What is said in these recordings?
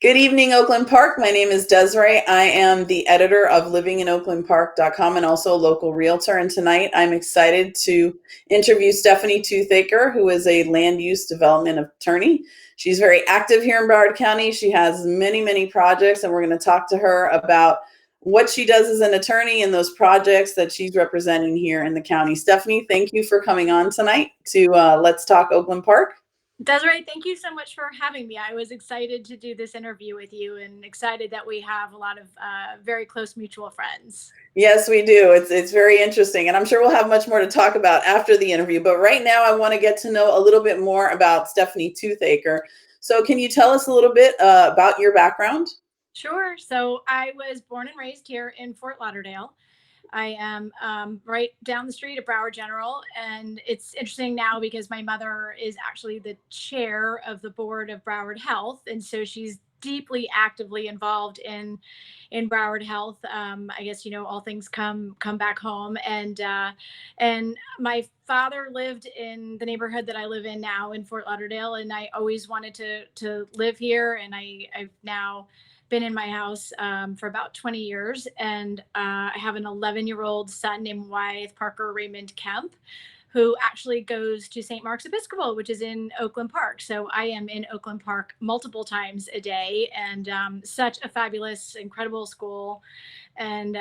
Good evening, Oakland Park. My name is Desiree. I am the editor of livinginoaklandpark.com and also a local realtor. And tonight I'm excited to interview Stephanie Toothaker, who is a land use development attorney. She's very active here in Broward County. She has many, many projects, and we're going to talk to her about what she does as an attorney and those projects that she's representing here in the county. Stephanie, thank you for coming on tonight to Let's Talk Oakland Park. Desiree, thank you so much for having me. I was excited to do this interview with you and excited that we have a lot of very close mutual friends. Yes, we do. It's very interesting, and I'm sure we'll have much more to talk about after the interview. But right now, I want to get to know a little bit more about Stephanie Toothaker. So, can you tell us a little bit about your background? Sure. So I was born and raised here in Fort Lauderdale. I am right down the street at Broward General. And it's interesting now because my mother is actually the chair of the board of Broward Health. And so she's deeply actively involved in Broward Health. I guess, all things come back home. And my father lived in the neighborhood that I live in now in Fort Lauderdale. And I always wanted to live here. And I've now been in my house for about 20 years. And I have an 11-year-old son named Wyeth Parker Raymond Kemp, who actually goes to St. Mark's Episcopal, which is in Oakland Park. So I am in Oakland Park multiple times a day, and such a fabulous, incredible school. And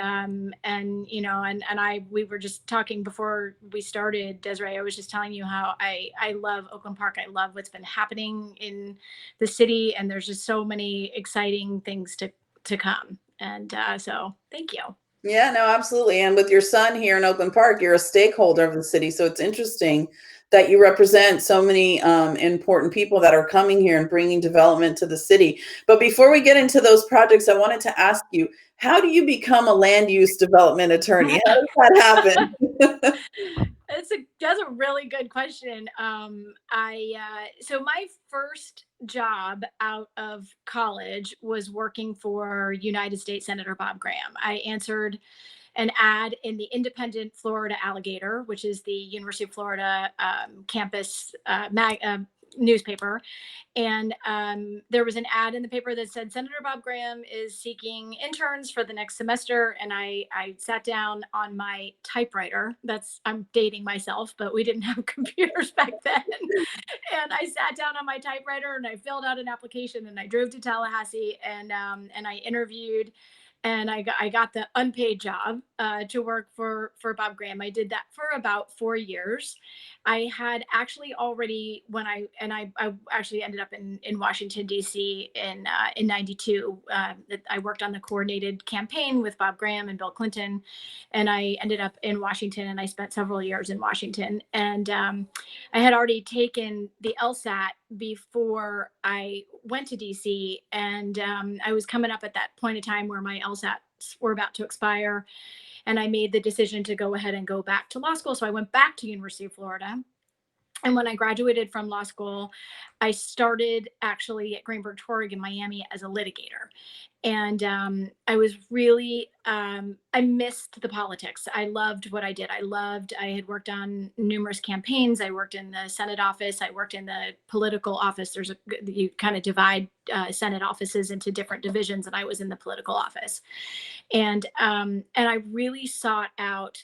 we were just talking before we started, Desiree. I was just telling you how I love Oakland Park. I love what's been happening in the city, and there's just so many exciting things to come. And so thank you. Yeah, no, absolutely. And with your son here in Oakland Park, you're a stakeholder of the city. So it's interesting that you represent so many important people that are coming here and bringing development to the city. But before we get into those projects, I wanted to ask you, how do you become a land use development attorney? How does that happen? That's a really good question. So my first job out of college was working for United States Senator Bob Graham. I answered an ad in the Independent Florida Alligator, which is the University of Florida campus newspaper. And there was an ad in the paper that said Senator Bob Graham is seeking interns for the next semester. And I sat down on my typewriter. I'm dating myself, but we didn't have computers back then. And I sat down on my typewriter and I filled out an application and I drove to Tallahassee and I interviewed. And I got the unpaid job to work for Bob Graham. I did that for about 4 years. I had actually already I actually ended up in Washington D.C. in '92. I worked on the coordinated campaign with Bob Graham and Bill Clinton, and I ended up in Washington. And I spent several years in Washington. And I had already taken the LSAT before I went to DC, and I was coming up at that point in time where my LSATs were about to expire, and I made the decision to go ahead and go back to law school. So I went back to University of Florida. And when I graduated from law school, I started actually at Greenberg Torg in Miami as a litigator. And I was really, I missed the politics. I loved what I did. I had worked on numerous campaigns. I worked in the Senate office. I worked in the political office. You kind of divide Senate offices into different divisions, and I was in the political office. And I really sought out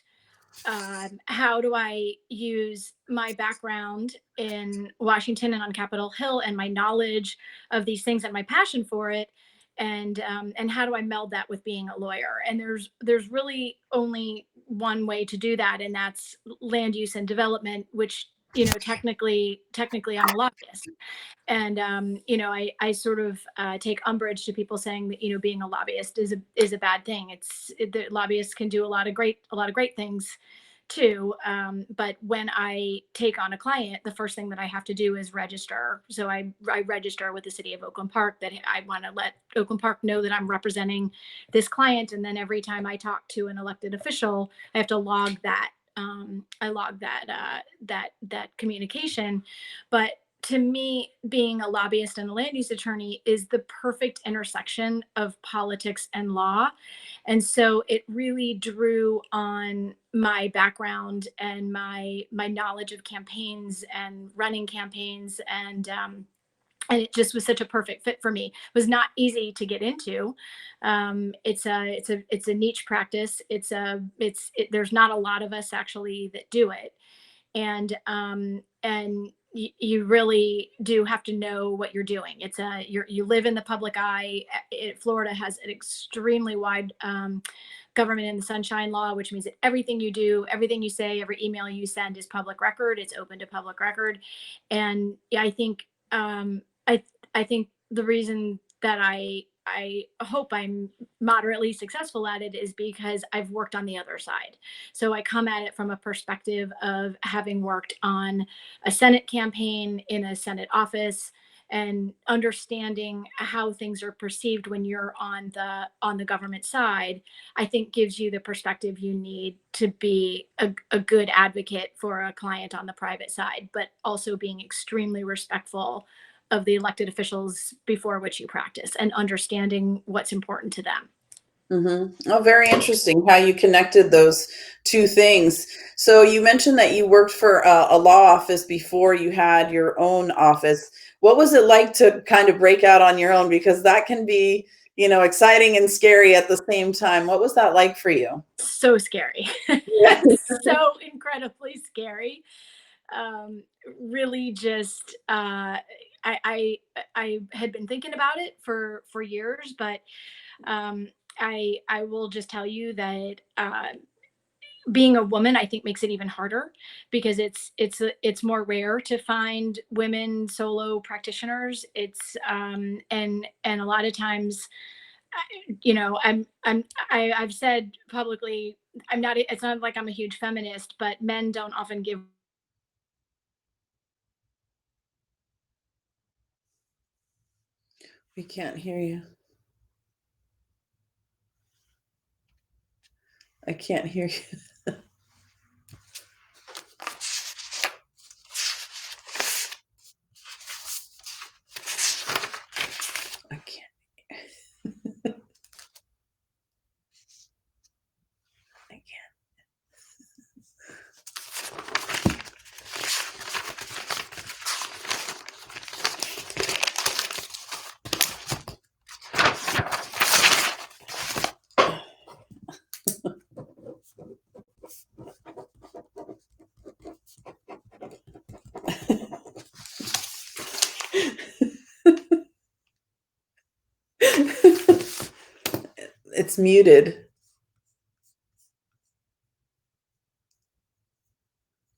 how do I use my background in Washington and on Capitol Hill and my knowledge of these things and my passion for it, and how do I meld that with being a lawyer? And there's really only one way to do that, and that's land use and development, which technically I'm a lobbyist. And I sort of take umbrage to people saying that being a lobbyist is a bad thing. The lobbyists can do a lot of great things too. But when I take on a client, the first thing that I have to do is register. So I register with the city of Oakland Park that I want to let Oakland Park know that I'm representing this client. And then every time I talk to an elected official, I have to log that. I log that communication. But to me, being a lobbyist and a land use attorney is the perfect intersection of politics and law. And so it really drew on my background and my knowledge of campaigns and running campaigns and it just was such a perfect fit for me. It was not easy to get into. It's a niche practice. There's not a lot of us actually that do it, and you really do have to know what you're doing. You live in the public eye. Florida has an extremely wide government in the sunshine law, which means that everything you do, everything you say, every email you send is public record. It's open to public record. And yeah, I think the reason that I hope I'm moderately successful at it is because I've worked on the other side. So I come at it from a perspective of having worked on a Senate campaign in a Senate office, and understanding how things are perceived when you're on the government side. I think gives you the perspective you need to be a good advocate for a client on the private side, but also being extremely respectful of the elected officials before which you practice, and understanding what's important to them. Oh, very interesting how you connected those two things. So you mentioned that you worked for a law office before you had your own office. What was it like to kind of break out on your own? Because that can be, exciting and scary at the same time. What was that like for you? So scary. Yeah. So incredibly scary. Really just I had been thinking about it for years, but I will just tell you that being a woman, I think, makes it even harder, because it's more rare to find women solo practitioners. And a lot of times, I've said publicly, I'm not. It's not like I'm a huge feminist, but men don't often give. We can't hear you. I can't hear you. I can't. I can't. It's muted.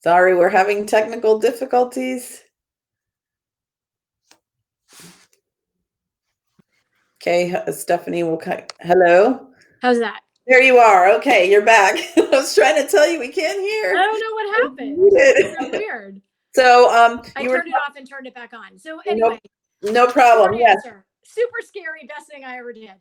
Sorry, we're having technical difficulties. Okay, Stephanie will. Hello. How's that? There you are. Okay, you're back. I was trying to tell you we can't hear. I don't know what happened. It's so weird. So I you were turned it off and turned it back on. So anyway, no problem. short Yes. answer. Super scary. Best thing I ever did.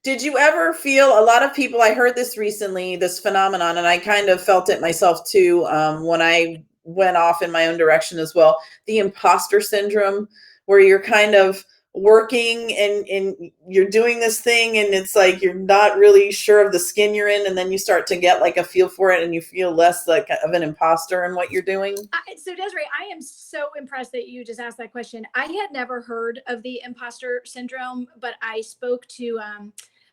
Did you ever feel, a lot of people, I heard this recently, this phenomenon, and I kind of felt it myself too, when I went off in my own direction as well, the imposter syndrome, where you're kind of working and you're doing this thing and it's like you're not really sure of the skin you're in, and then you start to get like a feel for it and you feel less like of an imposter in what you're doing? So Desiree, I am so impressed that you just asked that question. I had never heard of the imposter syndrome, but I spoke to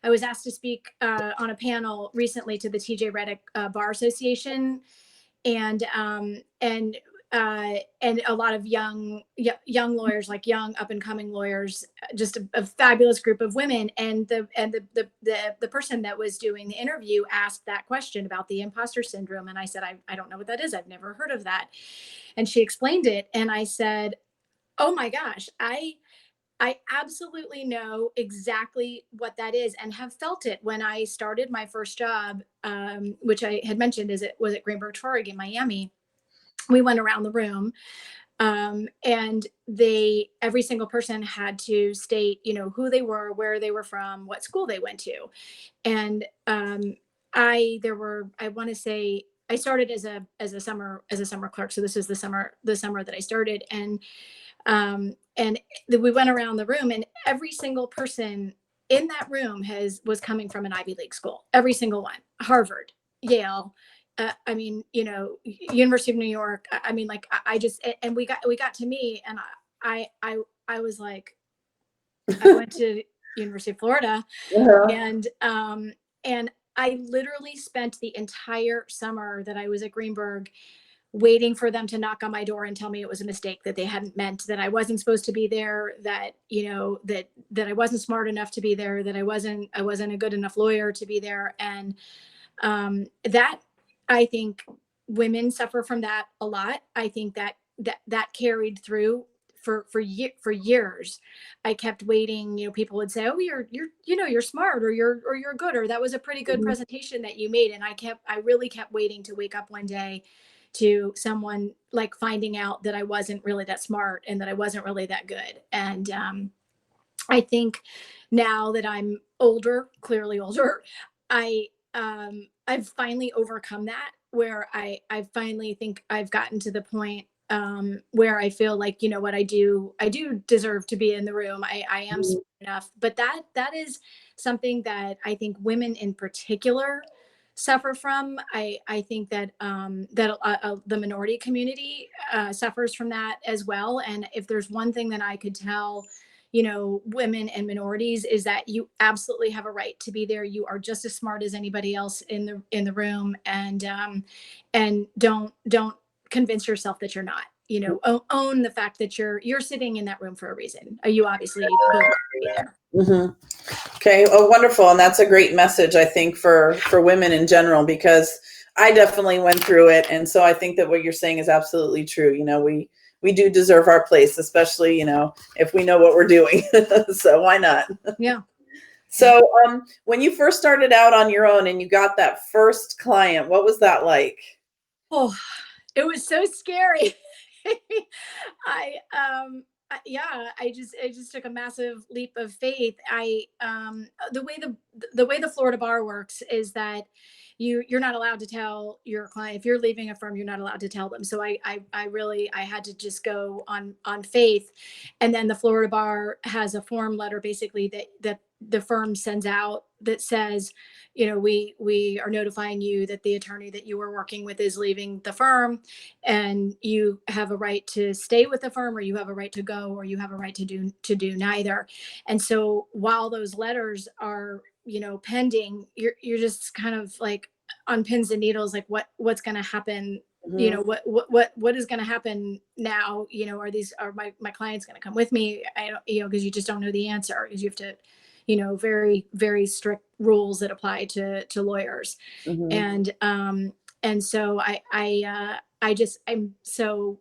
I was asked to speak on a panel recently to the TJ Reddick Bar Association, and a lot of young lawyers, like young up and coming lawyers, just a fabulous group of women. And the person that was doing the interview asked that question about the imposter syndrome, and I said, I don't know what that is. I've never heard of that. And she explained it, and I said, oh my gosh, I absolutely know exactly what that is, and have felt it when I started my first job, which I had mentioned was at Greenberg Traurig in Miami. We went around the room, and every single person had to state, who they were, where they were from, what school they went to. And I want to say, I started as a summer clerk. So this is the summer that I started. And we went around the room, and every single person in that room was coming from an Ivy League school. Every single one. Harvard, Yale, University of New York. I mean, like, I just, and we got to me, and I was like, I went to University of Florida, and I literally spent the entire summer that I was at Greenberg waiting for them to knock on my door and tell me it was a mistake, that they hadn't meant, that I wasn't supposed to be there, that, you know, that I wasn't smart enough to be there, that I wasn't a good enough lawyer to be there. And that, I think women suffer from that a lot. I think that carried through for years. I kept waiting. You know, people would say, "Oh, you're smart, or you're good, or that was a pretty good presentation that you made." And I really kept waiting to wake up one day to someone like finding out that I wasn't really that smart and that I wasn't really that good. And I think now that I'm older, clearly older, I've finally overcome that, where I finally think I've gotten to the point where I feel like, you know what, I do deserve to be in the room. I am smart enough. But that is something that I think women in particular suffer from. I think that the minority community suffers from that as well. And if there's one thing that I could tell, you know, women and minorities, is that you absolutely have a right to be there. You are just as smart as anybody else in the room, and don't convince yourself that you're not. You know, own the fact that you're sitting in that room for a reason. You obviously belong to be there. Okay. Oh, wonderful. And that's a great message, I think, for women in general, because I definitely went through it. And so I think that what you're saying is absolutely true. You know, we do deserve our place, especially, you know, if we know what we're doing. So why not? Yeah. So when you first started out on your own and you got that first client, what was that like? Oh, it was so scary. I just took a massive leap of faith. The way the Florida bar works is that you're not allowed to tell your client, if you're leaving a firm, you're not allowed to tell them. So I had to just go on faith. And then the Florida bar has a form letter basically that the firm sends out that says, you know, we are notifying you that the attorney that you were working with is leaving the firm, and you have a right to stay with the firm, or you have a right to go, or you have a right to do neither. And so while those letters are, you know, pending, you're just kind of like on pins and needles, like what's going to happen. You know, what is going to happen now? You know, are my clients going to come with me? I don't, you know, because you just don't know the answer, because you have to, you know, very, very strict rules that apply to lawyers. And so I'm so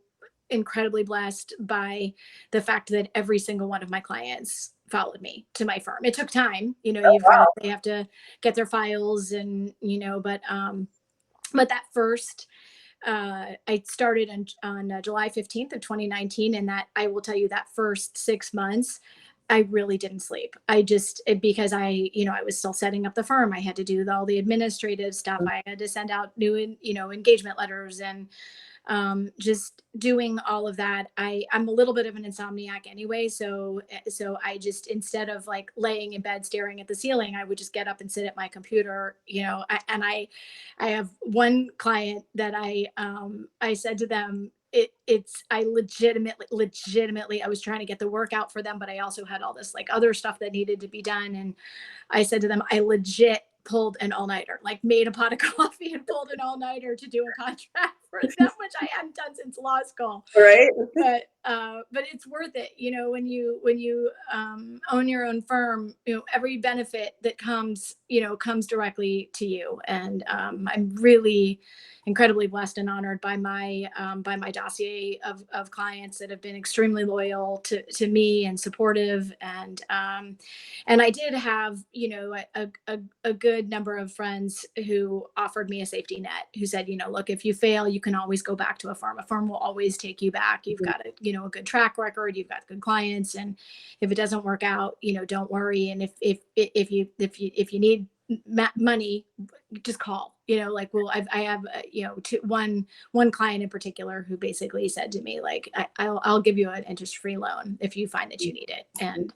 incredibly blessed by the fact that every single one of my clients followed me to my firm. It took time, you know, they have to get their files, and, you know, but that first, I started on July 15th of 2019. And that, I will tell you, that first 6 months, I really didn't sleep. Because I was still setting up the firm. I had to do all the administrative stuff. I had to send out new, you know, engagement letters, and just doing all of that. I'm a little bit of an insomniac anyway. So I just, instead of like laying in bed staring at the ceiling, I would just get up and sit at my computer, you know. I have one client that I said to them, I legitimately, I was trying to get the work out for them, but I also had all this like other stuff that needed to be done. And I said to them, I legit pulled an all-nighter, like made a pot of coffee and pulled an all-nighter to do a contract for them, which I hadn't done since law school. Right. But it's worth it. You know, when you own your own firm, you know, every benefit that comes directly to you. And I'm really incredibly blessed and honored by my dossier of clients that have been extremely loyal to me and supportive. And I did have, you know, a good number of friends who offered me a safety net, who said, you know, look, if you fail, you can always go back to a firm. A firm will always take you back. You've got a good track record. You've got good clients. And if it doesn't work out, you know, don't worry. And if you need money, just call, you know, like, well, I have, you know, one client in particular who basically said to me, like, I'll give you an interest-free loan if you find that you need it. And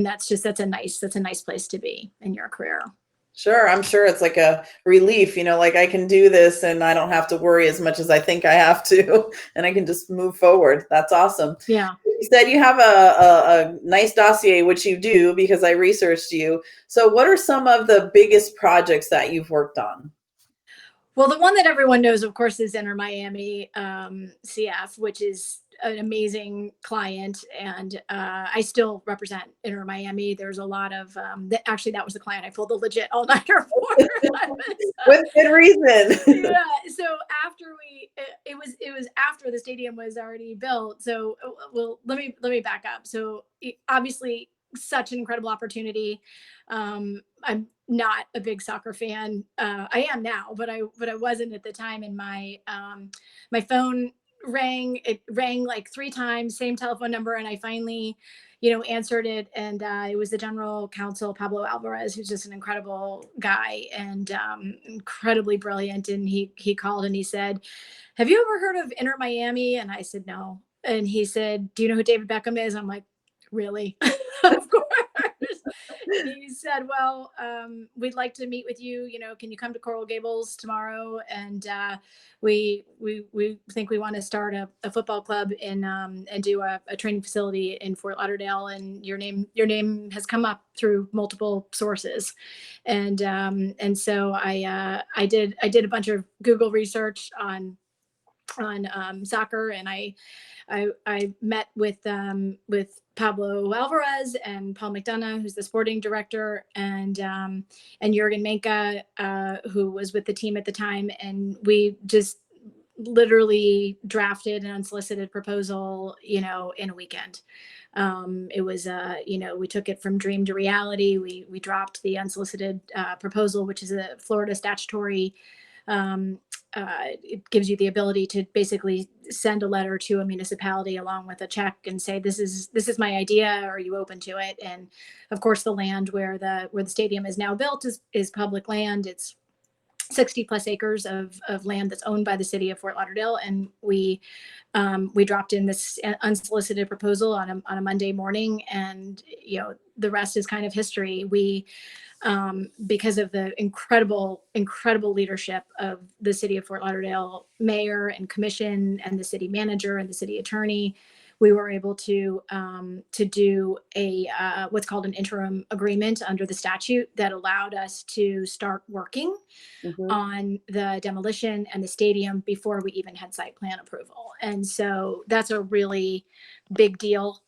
that's a nice place to be in your career. Sure. I'm sure it's like a relief, you know, like I can do this and I don't have to worry as much as I think I have to, and I can just move forward. That's awesome. Yeah. You said you have a nice dossier, which you do because I researched you. So what are some of the biggest projects that you've worked on? Well, the one that everyone knows, of course, is Inter Miami CF, which is an amazing client, and I still represent Inter Miami. There's a lot of actually that was the client I pulled the legit all nighter for. With good reason. Yeah. So after it was after the stadium was already built. So well, let me back up. So obviously, such an incredible opportunity. I'm not a big soccer fan. I am now, but I wasn't at the time. And my phone rang. It rang like 3 times, same telephone number, and I finally, answered it. And it was the general counsel, Pablo Alvarez, who's just an incredible guy and incredibly brilliant. And he called and he said, "Have you ever heard of Inter Miami?" And I said, "No." And he said, "Do you know who David Beckham is?" I'm like, "Really?" Of course. And he said, "Well, we'd like to meet with you. Can you come to Coral Gables tomorrow? And we think we want to start a football club and do a training facility in Fort Lauderdale. And your name has come up through multiple sources." And so I did a bunch of Google research on soccer, and I met with Pablo Alvarez and Paul McDonough, who's the sporting director, and Jurgen Menke, who was with the team at the time, and we just literally drafted an unsolicited proposal, in a weekend. It was, we took it from dream to reality. We dropped the unsolicited proposal, which is a Florida statutory. It gives you the ability to basically send a letter to a municipality along with a check and say, this is my idea. Are you open to it? And of course, the land where the stadium is now built is public land. It's 60 plus acres of land that's owned by the city of Fort Lauderdale. And we dropped in this unsolicited proposal on a Monday morning, and the rest is kind of history. We because of the incredible leadership of the city of Fort Lauderdale mayor and commission and the city manager and the city attorney, we were able to do a what's called an interim agreement under the statute that allowed us to start working on the demolition and the stadium before we even had site plan approval. And so that's a really big deal.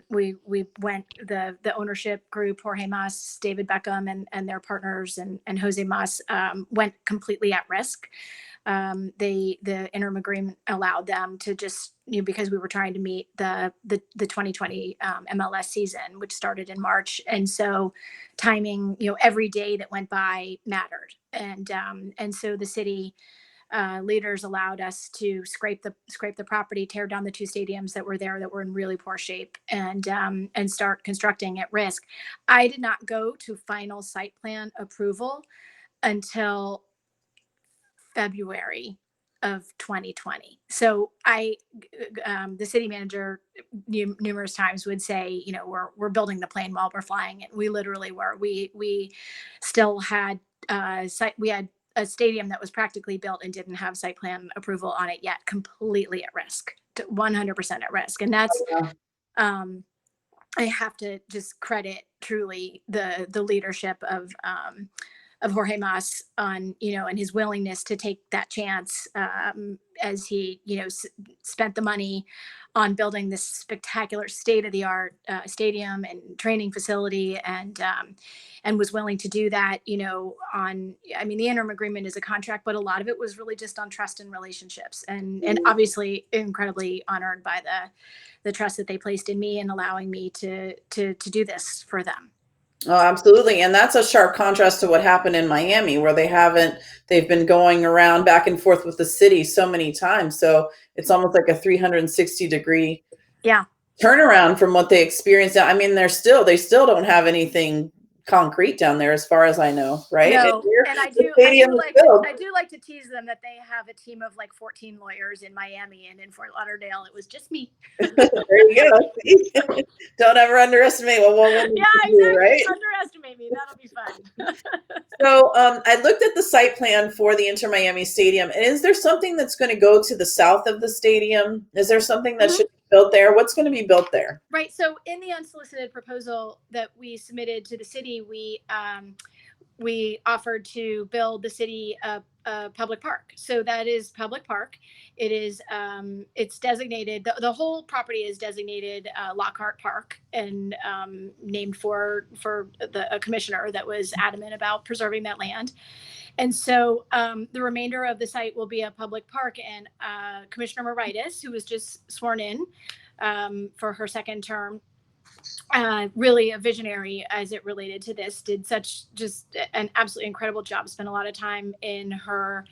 We went, the ownership group, Jorge Mas, David Beckham, and their partners, and Jose Mas, went completely at risk. The interim agreement allowed them to just, because we were trying to meet the 2020 MLS season, which started in March. And so timing, every day that went by mattered. And so the city leaders allowed us to scrape the property, tear down the 2 stadiums that were there that were in really poor shape, and start constructing at risk. I did not go to final site plan approval until February of 2020. So the city manager numerous times would say, we're building the plane while we're flying it. We literally were. We still had we had a stadium that was practically built and didn't have site plan approval on it yet, completely at risk, 100% at risk. And that's, I have to just credit truly the leadership of Jorge Mas on, and his willingness to take that chance, as he, spent the money on building this spectacular state-of-the-art stadium and training facility, and was willing to do that, the interim agreement is a contract, but a lot of it was really just on trust and relationships, and obviously incredibly honored by the trust that they placed in me and allowing me to do this for them. Oh, absolutely. And that's a sharp contrast to what happened in Miami, where they've been going around back and forth with the city so many times. So it's almost like a 360-degree turnaround from what they experienced. I mean, they still don't have anything concrete down there as far as I know, right? No, and I do like to tease them that they have a team of like 14 lawyers in Miami, and in Fort Lauderdale it was just me. There you go. Don't ever underestimate what one woman can do, right? Underestimate me. That'll be fun. So I looked at the site plan for the Inter Miami Stadium. And is there something that's going to go to the south of the stadium? Is there something that should be built there? What's going to be built there? Right. So in the unsolicited proposal that we submitted to the city, we offered to build the city a public park. So that is public park. It is it's designated. The whole property is designated Lockhart Park, and named for a commissioner that was adamant about preserving that land. And so the remainder of the site will be a public park. And Commissioner Moritas, who was just sworn in for her second term, really a visionary as it related to this, did such just an absolutely incredible job, spent a lot of time in her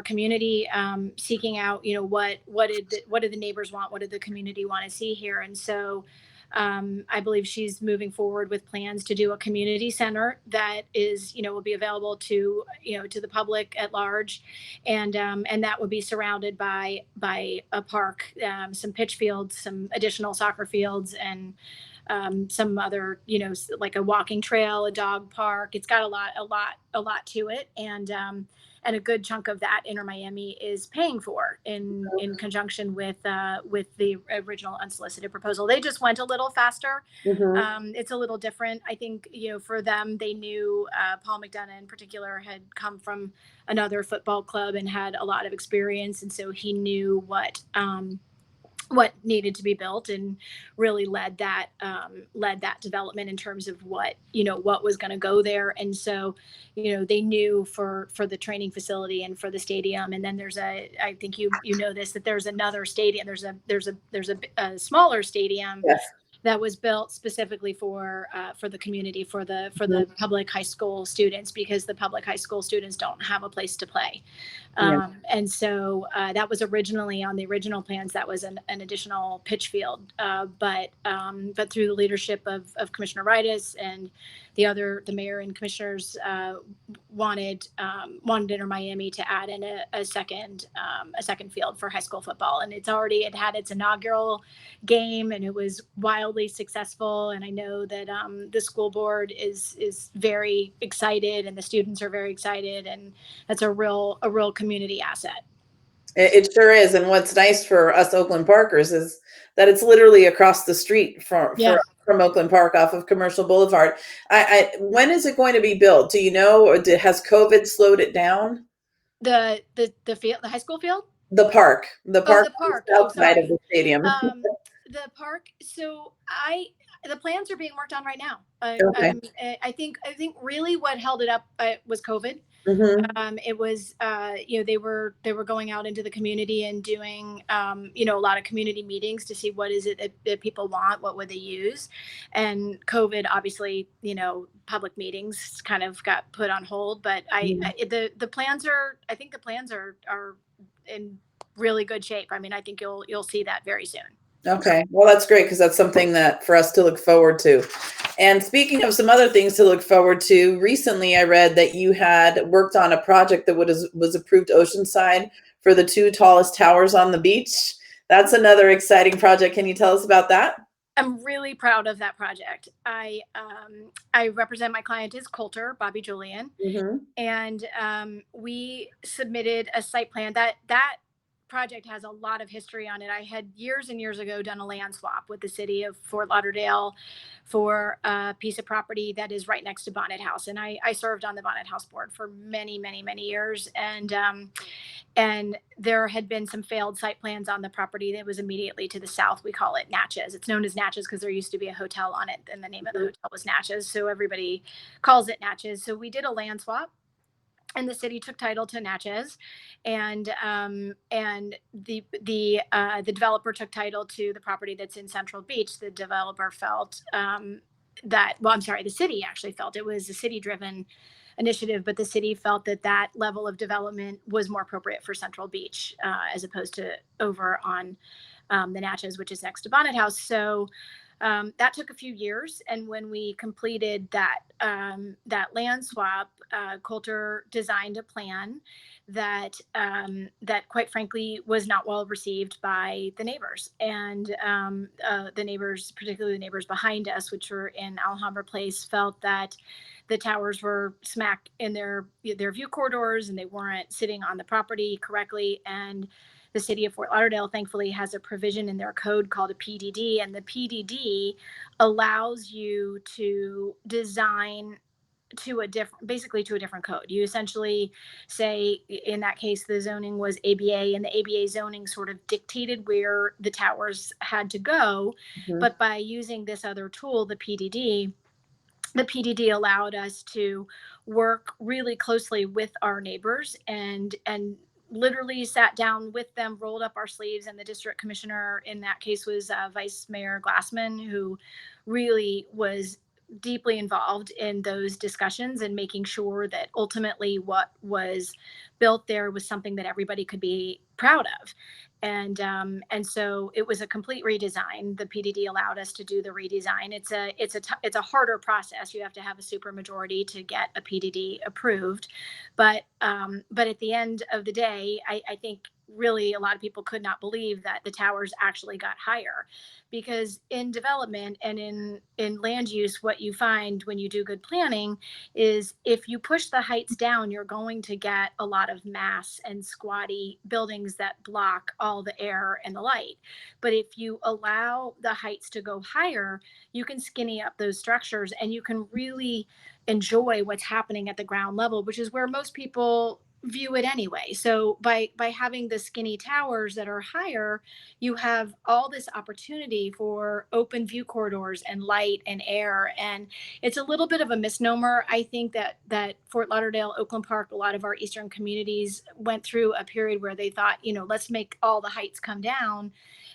community, seeking out, what did the neighbors want, what did the community want to see here. And so I believe she's moving forward with plans to do a community center that is, will be available to, to the public at large, and that would be surrounded by a park, some pitch fields, some additional soccer fields, and some other, like a walking trail, a dog park. It's got a lot to it, and a good chunk of that Inter Miami is paying for in conjunction with the original unsolicited proposal. They just went a little faster. It's a little different. I think, for them, they knew Paul McDonough in particular had come from another football club and had a lot of experience, and so he knew what needed to be built, and really led that development in terms of what was going to go there. And so they knew for the training facility and for the stadium. And then I think you know this, that there's another stadium, there's a smaller stadium. Yes. That was built specifically for the community, for the public high school students, because the public high school students don't have a place to play. And so that was originally on the original plans. That was an additional pitch field, but through the leadership of Commissioner Ridas and the mayor and commissioners wanted Inter Miami to add in a second field for high school football. And it had its inaugural game, and it was wildly successful. And I know that the school board is very excited, and the students are very excited, and that's a real community asset. It sure is. And what's nice for us Oakland Parkers is that it's literally across the street from Oakland Park off of Commercial Boulevard. When is it going to be built? Do you know, or has COVID slowed it down? The field, the high school field? The park. The park outside of the stadium. The park. So the plans are being worked on right now. Okay. I think really what held it up was COVID. It was, they were going out into the community and doing, a lot of community meetings to see what is it that people want, what would they use. And COVID, obviously, public meetings kind of got put on hold, but the plans are in really good shape. I mean, I think you'll see that very soon. Okay. Well, that's great, because that's something that for us to look forward to. And speaking of some other things to look forward to, recently I read that you had worked on a project that was approved Oceanside for the 2 tallest towers on the beach. That's another exciting project. Can you tell us about that? I'm really proud of that project. I represent, my client is Coulter, Bobby Julian, and we submitted a site plan. That project has a lot of history on it. I had years and years ago done a land swap with the city of Fort Lauderdale for a piece of property that is right next to Bonnet House. And I served on the Bonnet House board for many, many, many years. And there had been some failed site plans on the property that was immediately to the south. We call it Natchez. It's known as Natchez because there used to be a hotel on it, and the name of the hotel was Natchez. So everybody calls it Natchez. So we did a land swap, and the city took title to Natchez, and the developer took title to the property that's in Central Beach. The developer felt the city actually felt it was a city-driven initiative, but the city felt that level of development was more appropriate for Central Beach as opposed to over on the Natchez, which is next to Bonnet House. So that took a few years, and when we completed that land swap, Coulter designed a plan that quite frankly was not well received by the neighbors, and the neighbors, particularly the neighbors behind us, which were in Alhambra Place, felt that the towers were smack in their view corridors, and they weren't sitting on the property correctly, and the city of Fort Lauderdale, thankfully, has a provision in their code called a PDD, and the PDD allows you to design to a different, basically to a different code. You essentially say, in that case, the zoning was ABA, and the ABA zoning sort of dictated where the towers had to go. Mhm. But by using this other tool, the PDD allowed us to work really closely with our neighbors and literally sat down with them, rolled up our sleeves, and the district commissioner in that case was Vice Mayor Glassman, who really was deeply involved in those discussions and making sure that ultimately what was built there was something that everybody could be proud of. And so it was a complete redesign. The PDD allowed us to do the redesign. It's a harder process. You have to have a supermajority to get a PDD approved, but at the end of the day, I think really a lot of people could not believe that the towers actually got higher, because in development and in land use, what you find when you do good planning is if you push the heights down, you're going to get a lot of mass and squatty buildings that block all the air and the light. But if you allow the heights to go higher, you can skinny up those structures and you can really enjoy what's happening at the ground level, which is where most people view it anyway. So by having the skinny towers that are higher, you have all this opportunity for open view corridors and light and air. And it's a little bit of a misnomer. I think that Fort Lauderdale, Oakland Park, a lot of our eastern communities went through a period where they thought, let's make all the heights come down,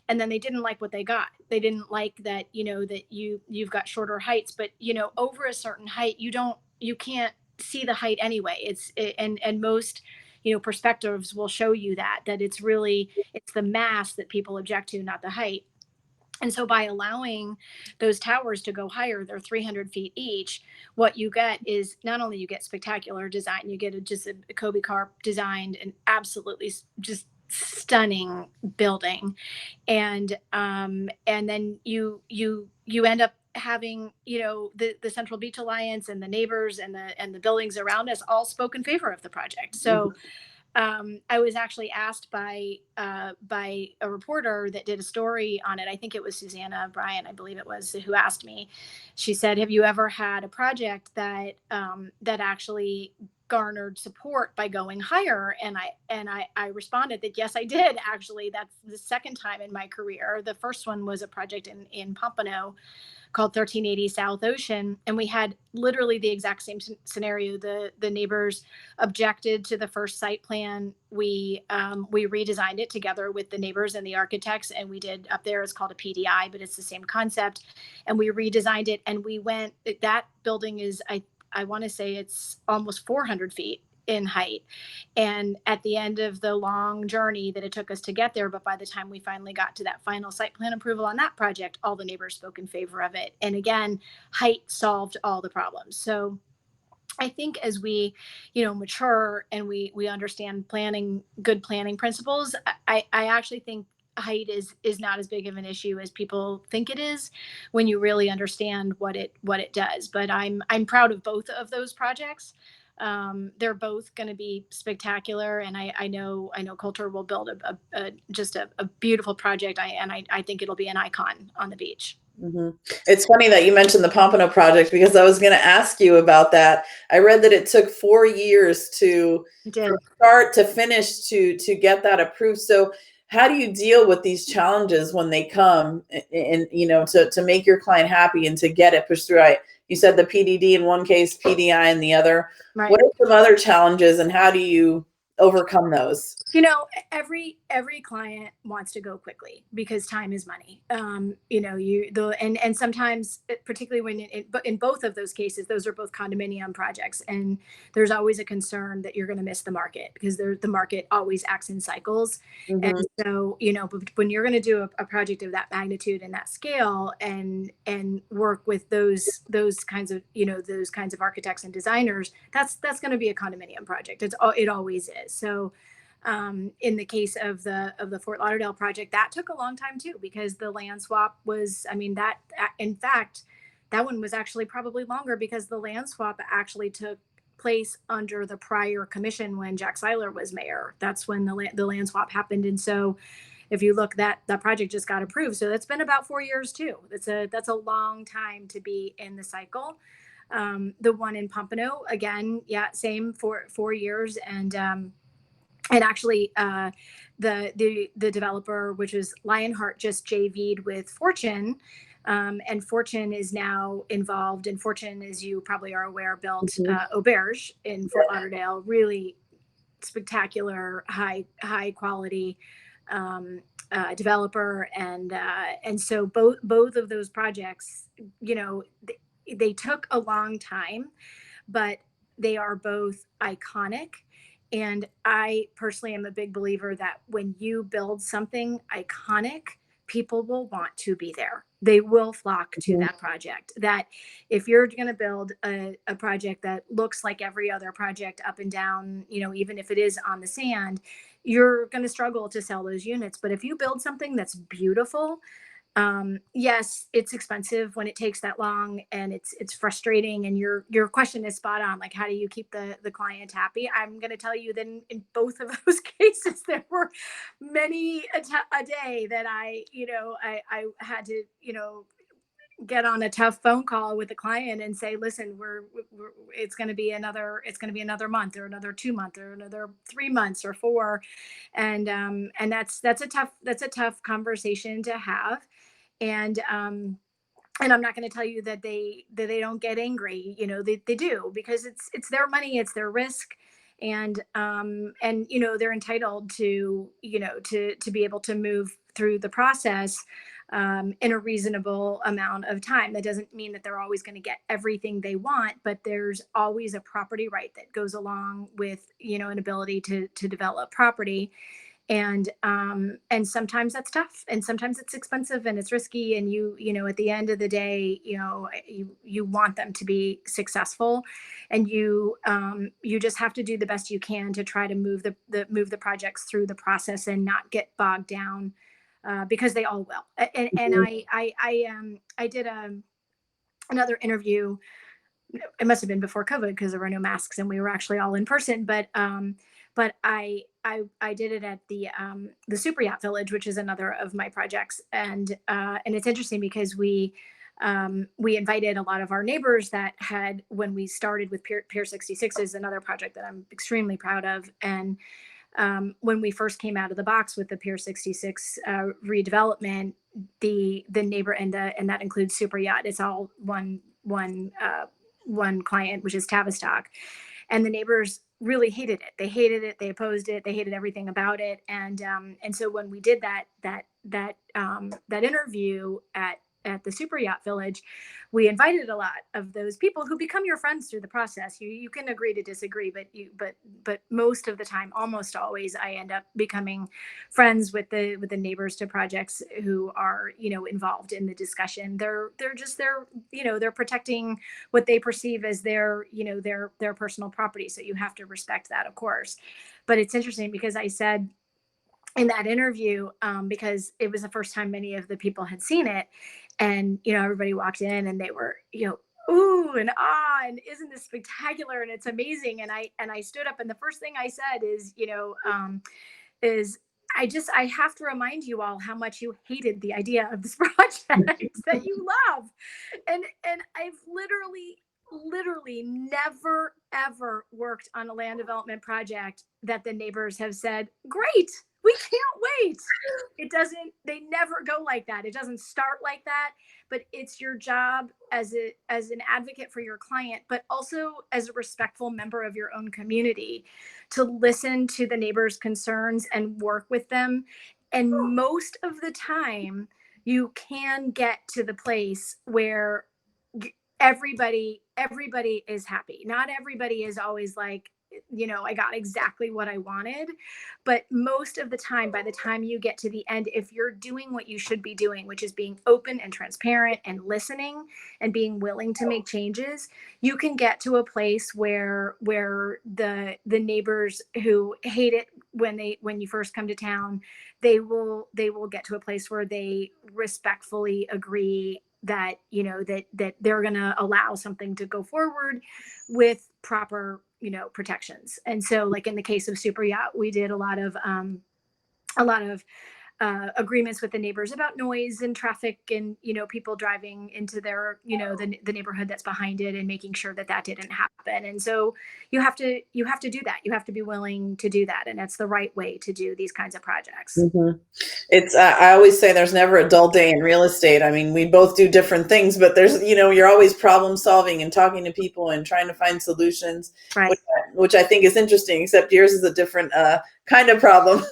and then they didn't like what they got. They didn't like that, that you've got shorter heights, but over a certain height, you can't see the height anyway. And most perspectives will show you that it's the mass that people object to, not the height. And so by allowing those towers to go higher, they're 300 feet each, what you get is not only you get spectacular design, you get just a Kobe Carp designed and absolutely just stunning building. And then you end up having the Central Beach Alliance and the neighbors and the buildings around us all spoke in favor of the project. So I was actually asked by a reporter that did a story on it. I think it was Susanna Bryan, I believe it was, who asked me. She said, "Have you ever had a project that actually garnered support by going higher?" And I responded that yes, I did. Actually, that's the second time in my career. The first one was a project in Pompano called 1380 South Ocean, and we had literally the exact same scenario. The neighbors objected to the first site plan. We redesigned it together with the neighbors and the architects, and we did up there. It's called a PDI, but it's the same concept. And we redesigned it, and we went. That building is I want to say it's almost 400 feet in height. And at the end of the long journey that it took us to get there, but by the time we finally got to that final site plan approval on that project, all the neighbors spoke in favor of it. And again, height solved all the problems. So I think as we, mature and we understand good planning principles, I actually think height is not as big of an issue as people think it is when you really understand what it does. But I'm proud of both of those projects. They're both going to be spectacular, and I know Coulter will build just a beautiful project. I think it'll be an icon on the beach. Mm-hmm. It's funny that you mentioned the Pompano project, because I was going to ask you about that. I read that it took 4 years from start to finish to get that approved. So how do you deal with these challenges when they come, and to make your client happy and to get it pushed through? You said the PDD in one case, PDI in the other. Right. What are some other challenges, and how do you overcome those? Every client wants to go quickly because time is money. And sometimes, particularly when in both of those cases, those are both condominium projects, and there's always a concern that you're going to miss the market because the market always acts in cycles. Mm-hmm. And so, but when you're going to do a project of that magnitude and that scale, and work with those kinds of architects and designers, that's going to be a condominium project. It always is. So in the case of the Fort Lauderdale project, that took a long time too, because the land swap was, in fact, that one was actually probably longer because the land swap actually took place under the prior commission when Jack Seiler was mayor. That's when the land swap happened. And so if you look, that project just got approved. So that's been about 4 years too. That's a long time to be in the cycle. The one in Pompano, again, yeah, same for 4 years. And actually, the developer, which is Lionheart, just JV'd with Fortune, and Fortune is now involved. And Fortune, as you probably are aware, built Auberge in Fort Lauderdale, really spectacular, high quality developer, and so both of those projects, they took a long time, but they are both iconic. And I personally am a big believer that when you build something iconic, people will want to be there. They will flock to that project. That if you're going to build a project that looks like every other project up and down, even if it is on the sand, you're going to struggle to sell those units. But if you build something that's beautiful, yes, it's expensive when it takes that long, and it's frustrating. And your question is spot on. Like, how do you keep the client happy? I'm going to tell you that in both of those cases, there were many a day that I had to, get on a tough phone call with the client and say, listen, it's going to be another month, or another 2 months, or another 3 months, or 4. And that's a tough conversation to have. And I'm not going to tell you that they don't get angry. They do, because it's their money, it's their risk. And they're entitled to, to be able to move through the process in a reasonable amount of time. That doesn't mean that they're always going to get everything they want, but there's always a property right that goes along with, an ability to develop property. And sometimes that's tough, and sometimes it's expensive, and it's risky. And at the end of the day, you want them to be successful, and you just have to do the best you can to try to move the projects through the process and not get bogged down, because they all will. And I did another interview. It must have been before COVID, because there were no masks and we were actually all in person. But I did it at the Super Yacht Village, which is another of my projects. And it's interesting because we invited a lot of our neighbors that had, when we started with Pier 66, is another project that I'm extremely proud of. And when we first came out of the box with the Pier 66 redevelopment, the neighbor, and that includes Super Yacht. It's all one client, which is Tavistock. And the neighbors really hated it. They hated it. They opposed it. They hated everything about it. And so when we did that interview at the Super Yacht Village, we invited a lot of those people who become your friends through the process. You can agree to disagree, but most of the time, almost always, I end up becoming friends with the neighbors to projects who are involved in the discussion. They're protecting what they perceive as their personal property. So you have to respect that, of course. But it's interesting because I said in that interview, because it was the first time many of the people had seen it, and everybody walked in and they were ooh and ah, and isn't this spectacular, and it's amazing. And I stood up, and the first thing I said is I have to remind you all how much you hated the idea of this project that you love. And I've literally never ever worked on a land development project that the neighbors have said, great, we can't wait. They never go like that. It doesn't start like that. But it's your job as an advocate for your client, but also as a respectful member of your own community, to listen to the neighbors' concerns and work with them. And most of the time, you can get to the place where everybody is happy. Not everybody is always like, I got exactly what I wanted. But most of the time, by the time you get to the end, if you're doing what you should be doing, which is being open and transparent and listening and being willing to make changes, you can get to a place where the neighbors who hate it when you first come to town, they will get to a place where they respectfully agree that that they're going to allow something to go forward with proper protections. And so like in the case of Super Yacht, we did a lot of agreements with the neighbors about noise and traffic and people driving into their the neighborhood that's behind it, and making sure that that didn't happen. And so you have to do that. You have to be willing to do that, and that's the right way to do these kinds of projects. Mm-hmm. It's I always say there's never a dull day in real estate. I mean, we both do different things, but there's you're always problem solving and talking to people and trying to find solutions, Right. which I think is interesting. Except yours is a different kind of problem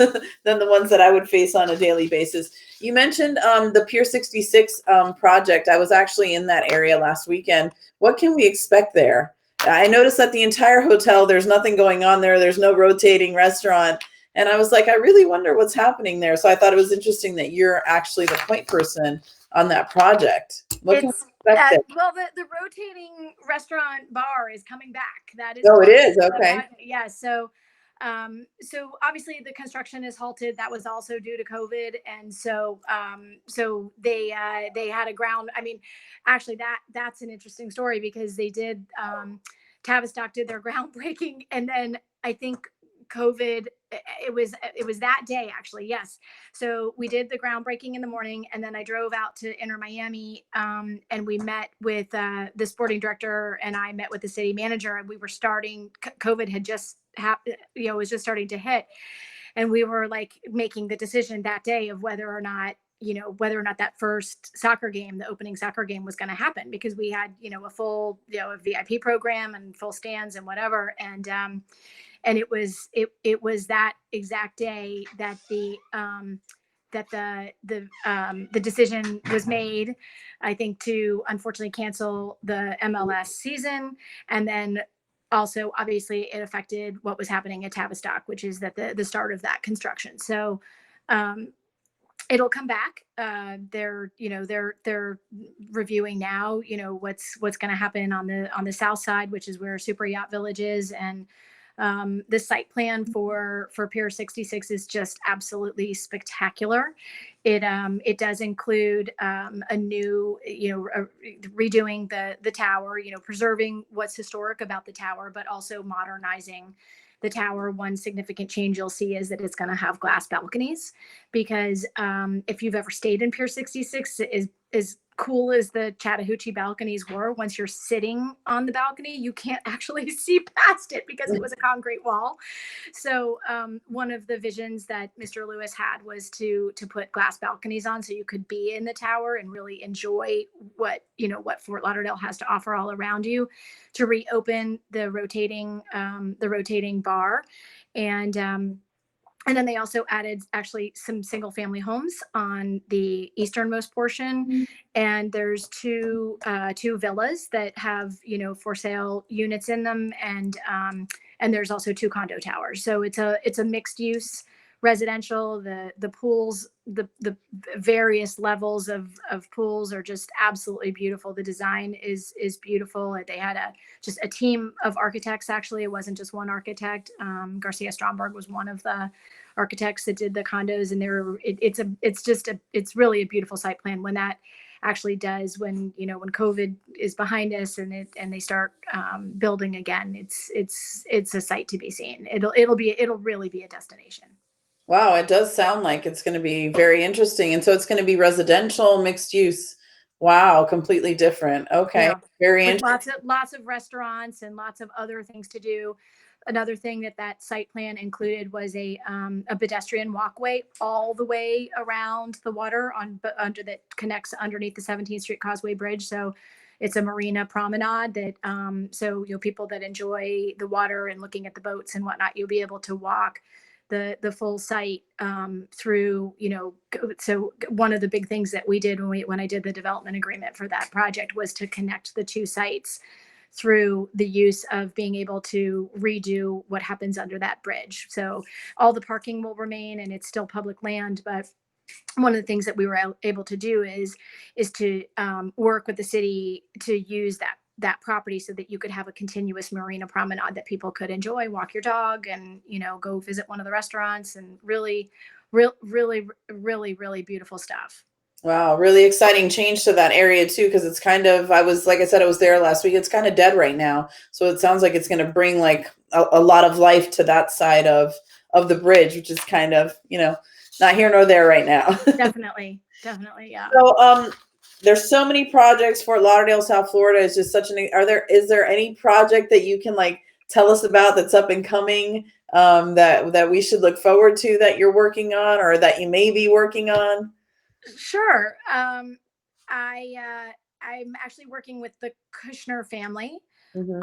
than the ones that I would face on a daily basis. You mentioned the Pier 66 project. I was actually in that area last weekend. What can we expect there? I noticed that the entire hotel, there's nothing going on there. There's no rotating restaurant. And I was like, I really wonder what's happening there. So I thought it was interesting that you're actually the point person on that project. What can we expect there? Well, the rotating restaurant bar is coming back. That is. Oh, it is. Okay. Yeah. So obviously the construction is halted. That was also due to COVID. And so they had a ground. I mean, actually that's an interesting story, because they did, Tavistock did their groundbreaking, and then I think COVID, it was that day, actually. Yes. So we did the groundbreaking in the morning, and then I drove out to Inner Miami, and we met with the sporting director, and I met with the city manager, and we were starting. COVID had just happened, was just starting to hit, and we were like making the decision that day of whether or not that first soccer game, the opening soccer game, was going to happen, because we had a full a VIP program and full stands and whatever. And it was that exact day that the decision was made, I think, to unfortunately cancel the MLS season. And then also, obviously, it affected what was happening at Tavistock, which is that the start of that construction. So it'll come back. They're reviewing now, what's going to happen on the south side, which is where Super Yacht Village is. And the site plan for Pier 66 is just absolutely spectacular. It does include a new, redoing the tower, preserving what's historic about the tower, but also modernizing the tower. One significant change you'll see is that it's going to have glass balconies, because if you've ever stayed in Pier 66, is cool as the Chattahoochee balconies were, once you're sitting on the balcony, you can't actually see past it because it was a concrete wall. So one of the visions that Mr. Lewis had was to put glass balconies on, so you could be in the tower and really enjoy what Fort Lauderdale has to offer all around you, to reopen the rotating bar. And then they also added actually some single family homes on the easternmost portion. And there's two villas that have, for sale units in them. And there's also 2 condo towers. So it's a mixed use residential. The pools, the various levels of pools are just absolutely beautiful. The design is beautiful. They had just a team of architects. Actually, it wasn't just one architect. Garcia Stromberg was one of the architects that did the condos, and it's really a beautiful site plan. When that actually does, when COVID is behind us and they start building again, it's a sight to be seen. It'll really be a destination. Wow, it does sound like it's going to be very interesting. And so it's going to be residential, mixed use. Wow, completely different. Okay, Yeah. very With interesting. lots of restaurants and lots of other things to do. Another thing that site plan included was a pedestrian walkway all the way around the water that connects underneath the 17th Street Causeway Bridge. So it's a marina promenade that so people that enjoy the water and looking at the boats and whatnot, you'll be able to walk the full site through. So one of the big things that we did when I did the development agreement for that project was to connect the 2 sites through the use of being able to redo what happens under that bridge. So all the parking will remain, and it's still public land, but one of the things that we were able to do is to work with the city to use that property so that you could have a continuous marina promenade that people could enjoy, walk your dog, and go visit one of the restaurants, and really beautiful stuff. Wow, really exciting change to that area too, because it's kind of, I was, like I said, I was there last week. It's kind of dead right now. So it sounds like it's going to bring like a lot of life to that side of the bridge, which is kind of, not here nor there right now. Definitely, definitely, yeah. So there's so many projects. Fort Lauderdale, South Florida is just such an, is there any project that you can like tell us about that's up and coming, that we should look forward to, that you're working on or that you may be working on? Sure. I'm actually working with the Kushner family Hmm.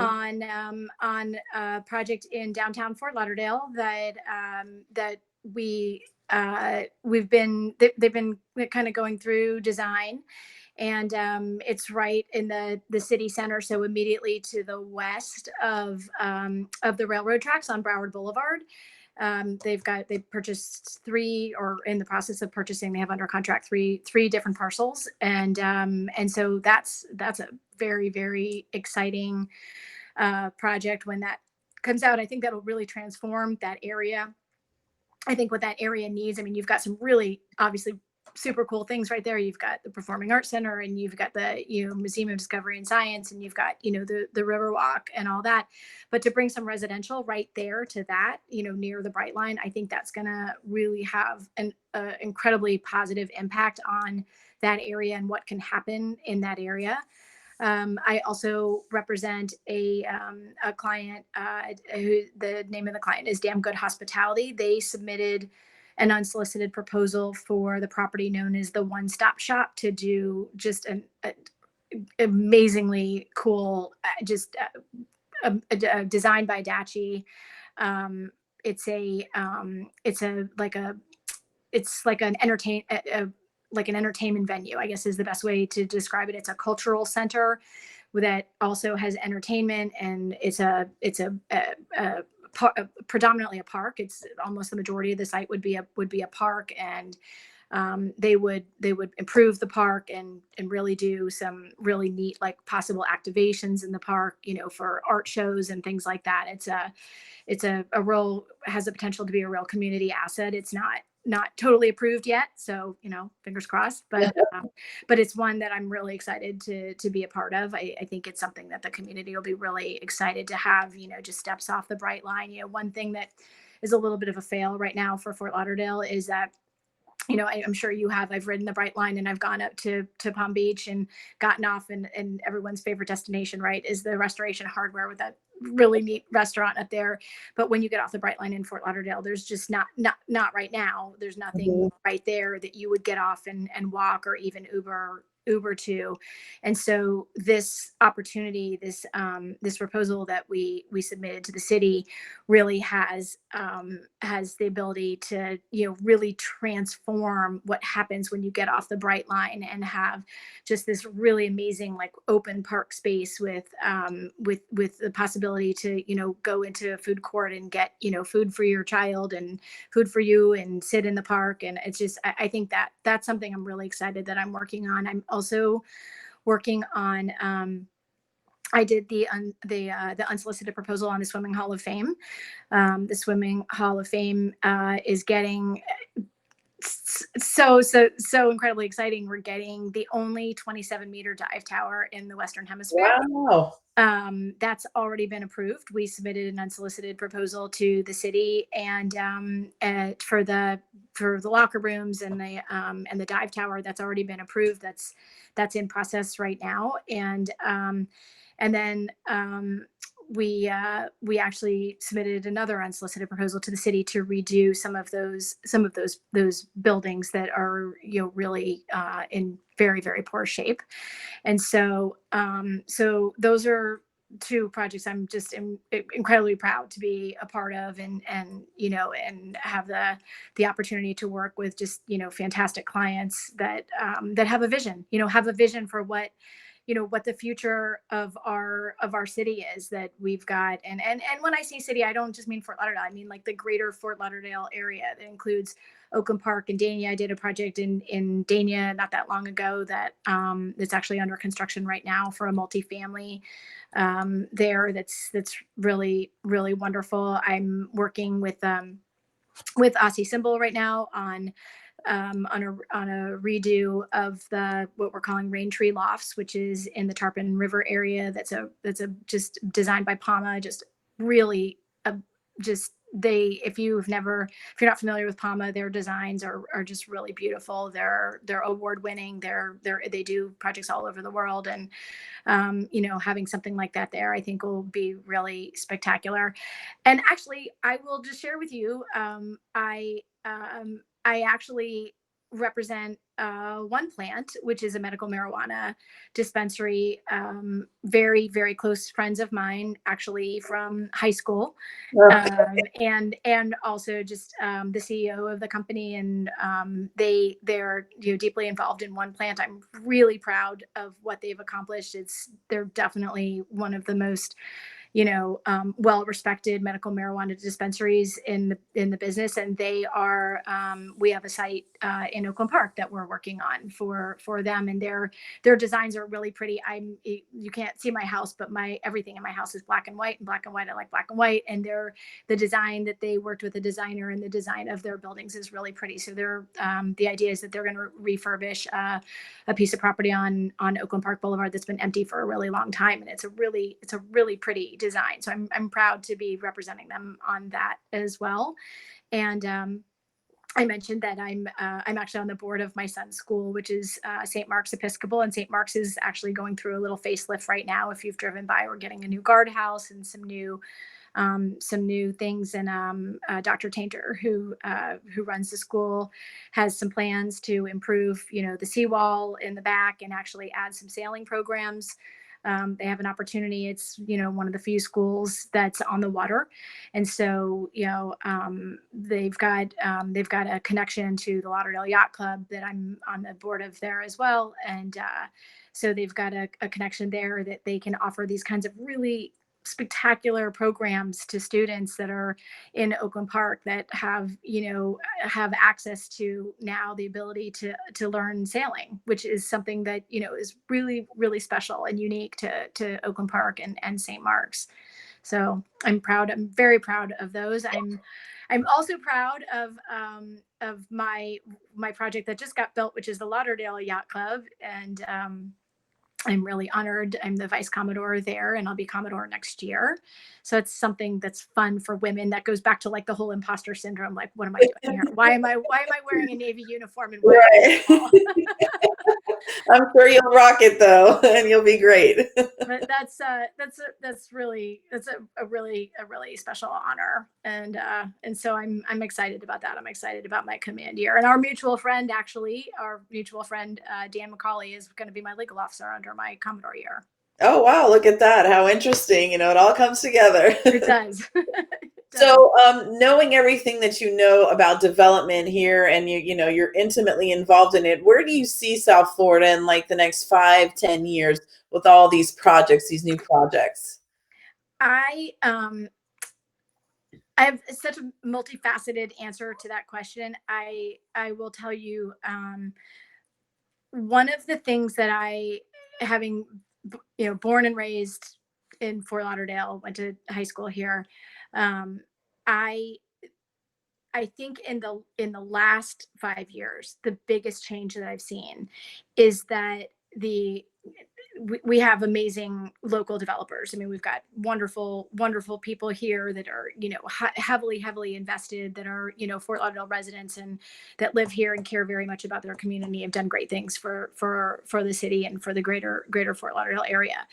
on a project in downtown Fort Lauderdale that they've been kind of going through design, and it's right in the city center, so immediately to the west of the railroad tracks on Broward Boulevard. They've purchased three, or in the process of purchasing, they have under contract three different parcels, and so that's a very, very exciting project when that comes out. I think that'll really transform that area. I think what that area needs, I mean, you've got some really obviously super cool things right there. You've got the Performing Arts Center, and you've got the Museum of Discovery and Science, and you've got the Riverwalk and all that. But to bring some residential right there to that, near the Bright Line, I think that's going to really have an incredibly positive impact on that area and what can happen in that area. I also represent a client who, the name of the client is Damn Good Hospitality. They submitted an unsolicited proposal for the property known as the One Stop Shop to do just an amazingly cool, designed by Dachi. It's a it's a like a it's like an entertainment venue, I guess is the best way to describe it. It's a cultural center that also has entertainment, and predominantly a park. It's almost the majority of the site would be a park, and they would improve the park and really do some really neat, like, possible activations in the park, for art shows and things like that. It's a real, has the potential to be a real community asset. It's not totally approved yet, so fingers crossed, but it's one that I'm really excited to be a part of. I think it's something that the community will be really excited to have, just steps off the Bright Line. One thing that is a little bit of a fail right now for Fort Lauderdale is that, I'm sure you have. I've ridden the Bright Line, and I've gone up to Palm Beach and gotten off, and everyone's favorite destination, right, is the Restoration Hardware, with that really neat restaurant up there. But when you get off the Bright Line in Fort Lauderdale, there's just not right now. There's nothing Hmm. right there that you would get off and walk, or even Uber to. And so this opportunity, this proposal that we submitted to the city, really has the ability to really transform what happens when you get off the Bright Line, and have just this really amazing, like, open park space with the possibility to go into a food court and get food for your child and food for you, and sit in the park. And it's just, I think that that's something I'm really excited that I'm working on. I'm also working on, I did the unsolicited proposal on the Swimming Hall of Fame. The Swimming Hall of Fame is getting so incredibly exciting. We're getting the only 27-meter dive tower in the Western Hemisphere. Wow. That's already been approved. We submitted an unsolicited proposal to the city, and for the locker rooms and the dive tower. That's already been approved. That's in process right now. And then we actually submitted another unsolicited proposal to the city to redo some of those buildings that are really in very, very poor shape. And so those are two projects I'm just incredibly proud to be a part of, and have the opportunity to work with just fantastic clients that have a vision for what the future of our city is, that we've got. And when I say city, I don't just mean Fort Lauderdale. I mean, like, the greater Fort Lauderdale area that includes Oakland Park and Dania. I did a project in Dania not that long ago that's actually under construction right now for a multifamily there. That's really, really wonderful. I'm working with Aussie Symbol right now on on a redo of the what we're calling Rain Tree Lofts, which is in the Tarpon River area. That's a just designed by Palma. Just really just they if you're not familiar with Palma, their designs are just really beautiful. They're award winning. They do projects all over the world, and having something like that there, I think will be really spectacular. And actually, I will just share with you, I actually represent one plant, which is a medical marijuana dispensary. Very, very close friends of mine, actually from high school, and also just the CEO of the company, and they're deeply involved in one plant. I'm really proud of what they've accomplished. They're definitely one of the most well-respected medical marijuana dispensaries in the business, and we have a site in Oakland Park that we're working on for them, and their designs are really pretty. You can't see my house, but everything in my house is black and white, and black and white. I like black and white, and the design that they worked with a designer, and the design of their buildings is really pretty. So the idea is that they're going to refurbish a piece of property on Oakland Park Boulevard that's been empty for a really long time, and it's a really pretty design. So I'm proud to be representing them on that as well. And I mentioned that I'm actually on the board of my son's school, which is St. Mark's Episcopal, and St. Mark's is actually going through a little facelift right now. If you've driven by, we're getting a new guardhouse and some new things. And Dr. Tainter, who runs the school, has some plans to improve, the seawall in the back and actually add some sailing programs. They have an opportunity. It's, one of the few schools that's on the water. And so, they've got a connection to the Lauderdale Yacht Club that I'm on the board of there as well. And so they've got a connection there that they can offer these kinds of really spectacular programs to students that are in Oakland Park that have access to now the ability to learn sailing, which is something that, is really, really special and unique to Oakland Park and St. Mark's. So I'm very proud of those. I'm also proud of my project that just got built, which is the Lauderdale Yacht Club. And I'm really honored. I'm the vice commodore there, and I'll be commodore next year. So it's something that's fun for women. That goes back to like the whole imposter syndrome. Like, what am I doing here? Why am I wearing a Navy uniform and right. I'm sure you'll rock it though, and you'll be great. But that's a really special honor, and so I'm excited about that. I'm excited about my command year, and our mutual friend, Dan McCauley, is going to be my legal officer under my Commodore year. Oh wow, look at that! How interesting! It all comes together. It does. So, knowing everything that you know about development here, and you're intimately involved in it, where do you see South Florida in like the next 5-10 years with all these projects, these new projects? I have such a multifaceted answer to that question. I will tell you, one of the things that having born and raised in Fort Lauderdale, went to high school here. I think in the last 5 years, the biggest change that I've seen is that we have amazing local developers. I mean, we've got wonderful people here that are, heavily invested, that are, Fort Lauderdale residents, and that live here and care very much about their community, have done great things for the city and for the greater Fort Lauderdale area.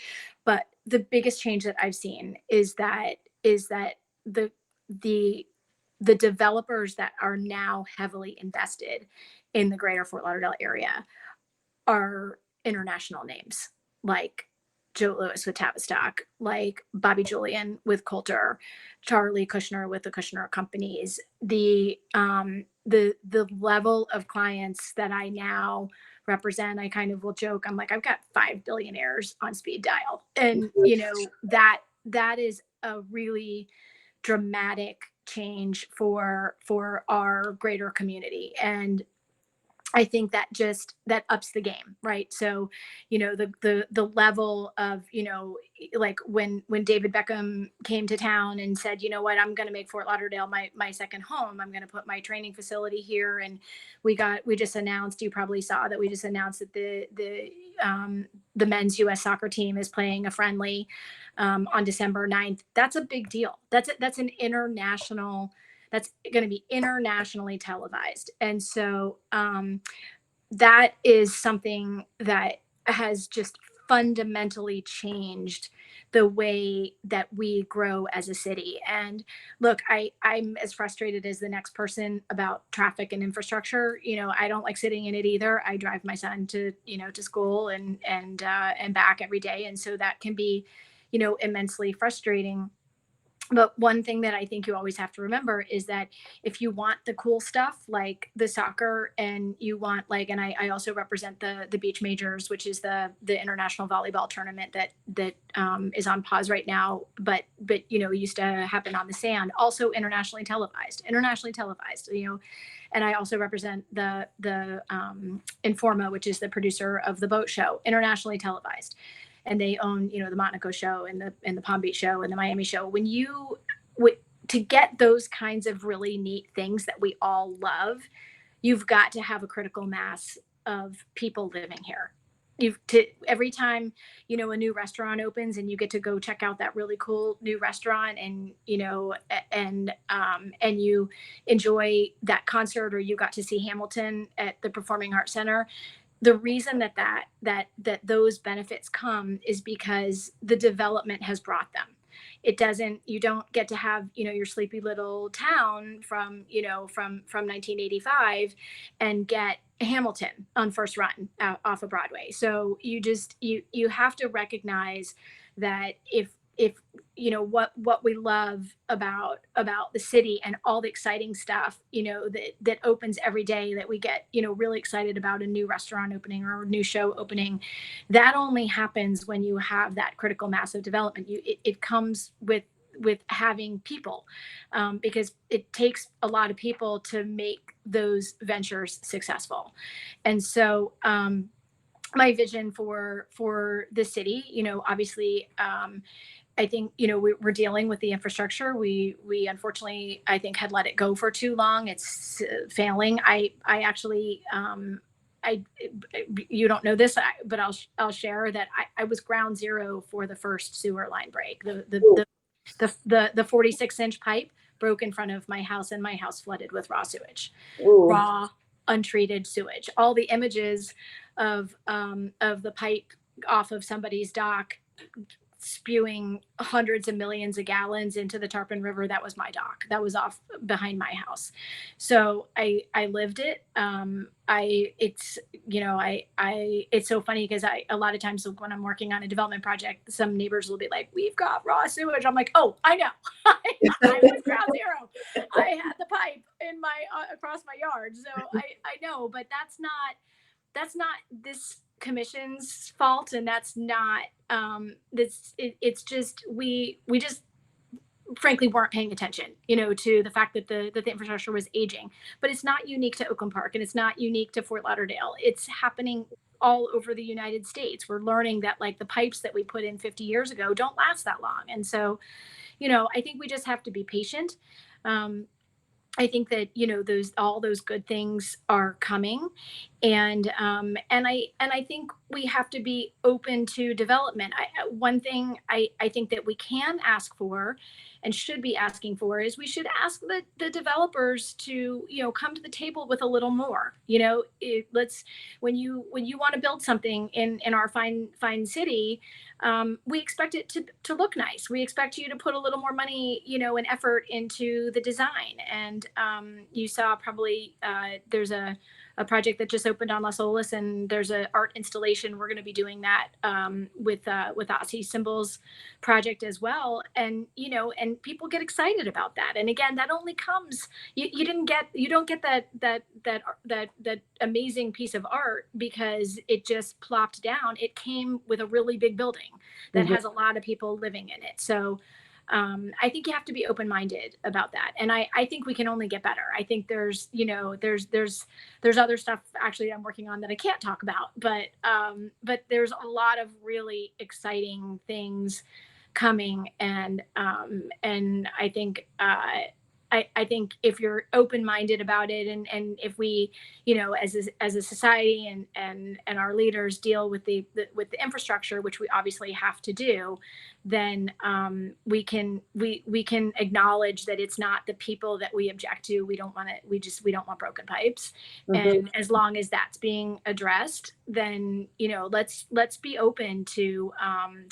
But the biggest change that I've seen is that the developers that are now heavily invested in the greater Fort Lauderdale area are international names, like Joe Lewis with Tavistock, like Bobby Julian with Coulter, Charlie Kushner with the Kushner Companies. The level of clients that I now represent, I kind of will joke, I'm like, I've got 5 billionaires on speed dial. And, that is a really dramatic change for our greater community. And I think that ups the game, right? So, the level of, like when David Beckham came to town and said, you know what, I'm going to make Fort Lauderdale my second home. I'm going to put my training facility here. And we just announced, you probably saw that we just announced that the men's U.S. soccer team is playing a friendly on December 9th. That's a big deal. That's an international. That's going to be internationally televised. And so that is something that has just fundamentally changed the way that we grow as a city. And look, I'm as frustrated as the next person about traffic and infrastructure. I don't like sitting in it either. I drive my son to school and back every day. And so that can be, immensely frustrating. But one thing that I think you always have to remember is that if you want the cool stuff like the soccer, and you want, like, and I also represent the beach majors, which is the international volleyball tournament that is on pause right now, but used to happen on the sand, also internationally televised. And I also represent the Informa, which is the producer of the boat show, internationally televised, and they own, the Monaco show and the Palm Beach show and the Miami show. To get those kinds of really neat things that we all love, you've got to have a critical mass of people living here. Every time, a new restaurant opens and you get to go check out that really cool new restaurant, and and you enjoy that concert, or you got to see Hamilton at the Performing Arts Center. The reason that those benefits come is because the development has brought them. You don't get to have, your sleepy little town from 1985 and get Hamilton on first run off of Broadway. So you have to recognize that if what we love about the city and all the exciting stuff that opens every day, that we get really excited about a new restaurant opening or a new show opening, that only happens when you have that critical mass of development. It comes with having people, because it takes a lot of people to make those ventures successful. And so my vision for the city, obviously, I think, we're dealing with the infrastructure. We unfortunately, I think, had let it go for too long. It's failing. I actually, you don't know this, but I'll share that I was ground zero for the first sewer line break. The 46-inch pipe broke in front of my house, and my house flooded with raw sewage. Ooh. Raw, untreated sewage. All the images of the pipe off of somebody's dock spewing hundreds of millions of gallons into the Tarpon River. That was my dock. That was off behind my house. So I lived it. It's so funny because a lot of times when I'm working on a development project, some neighbors will be like, "We've got raw sewage." I'm like, "Oh, I know. I was ground zero. I had the pipe in my across my yard." So I know, but that's not this commission's fault, and that's not it's just we just frankly weren't paying attention to the fact that the infrastructure was aging. But it's not unique to Oakland Park, and it's not unique to Fort Lauderdale. It's happening all over the United States. We're learning that, like, the pipes that we put in 50 years ago don't last that long. And so I think we just have to be patient. I think that all those good things are coming, and I think we have to be open to development. One thing I think that we can ask for and should be asking for is we should ask the developers to come to the table with a little more. Let's when you want to build something in our fine city, we expect it to look nice. We expect you to put a little more money, and effort into the design. And you saw probably there's a project that just opened on Las Olas, and there's an art installation. We're going to be doing that with Aussie Symbols project as well. And and people get excited about that. And again, that only comes you don't get that amazing piece of art because it just plopped down. It came with a really big building that has a lot of people living in it. So I think you have to be open-minded about that. And I think we can only get better. I think there's other stuff actually I'm working on that I can't talk about, but there's a lot of really exciting things coming. And I think if you're open-minded about it, and if we, as a society, and our leaders deal with with the infrastructure, which we obviously have to do, then we can acknowledge that it's not the people that we object to. We don't want it. We don't want broken pipes. Mhm. And as long as that's being addressed, then let's be open to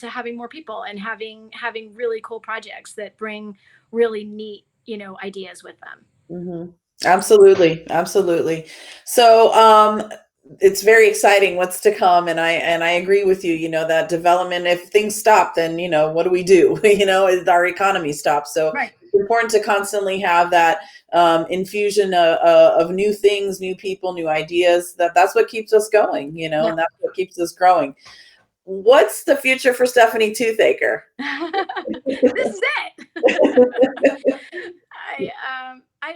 having more people, and having really cool projects that bring really neat ideas with them. Mhm. Absolutely, absolutely. So, it's very exciting what's to come, and I agree with you. That development. If things stop, then what do we do? Our economy stops. So Right. it's important to constantly have that infusion of new things, new people, new ideas. That's what keeps us going. Yeah. And that's what keeps us growing. What's the future for Stephanie Toothaker? This is it. I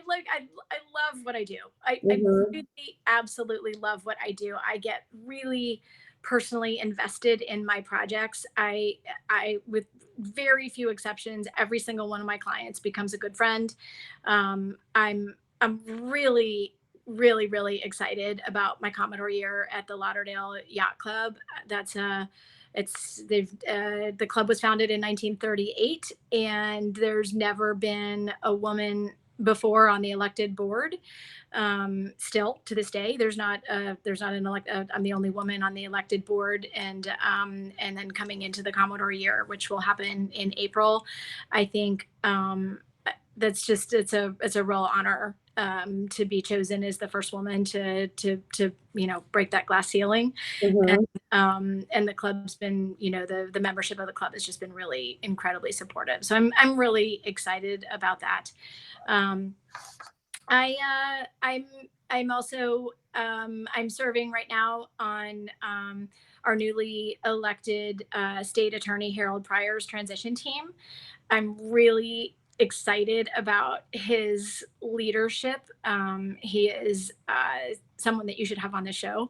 love what I do. I Mhm. really absolutely love what I do. I get really personally invested in my projects. I with very few exceptions, every single one of my clients becomes a good friend. I'm really really excited about my Commodore year at the Lauderdale Yacht Club. That's a it's they've The club was founded in 1938, and there's never been a woman before on the elected board. Still to this day, there's not an elect. I'm the only woman on the elected board, and then coming into the Commodore year, which will happen in April, I think that's just it's a real honor to be chosen as the first woman to break that glass ceiling. and Mhm. and the club's been, the membership of the club has just been really incredibly supportive, so I'm really excited about that. um, I'm also I'm serving right now on our newly elected state attorney Harold Pryor's transition team. I'm really excited about his leadership. He is someone that you should have on the show,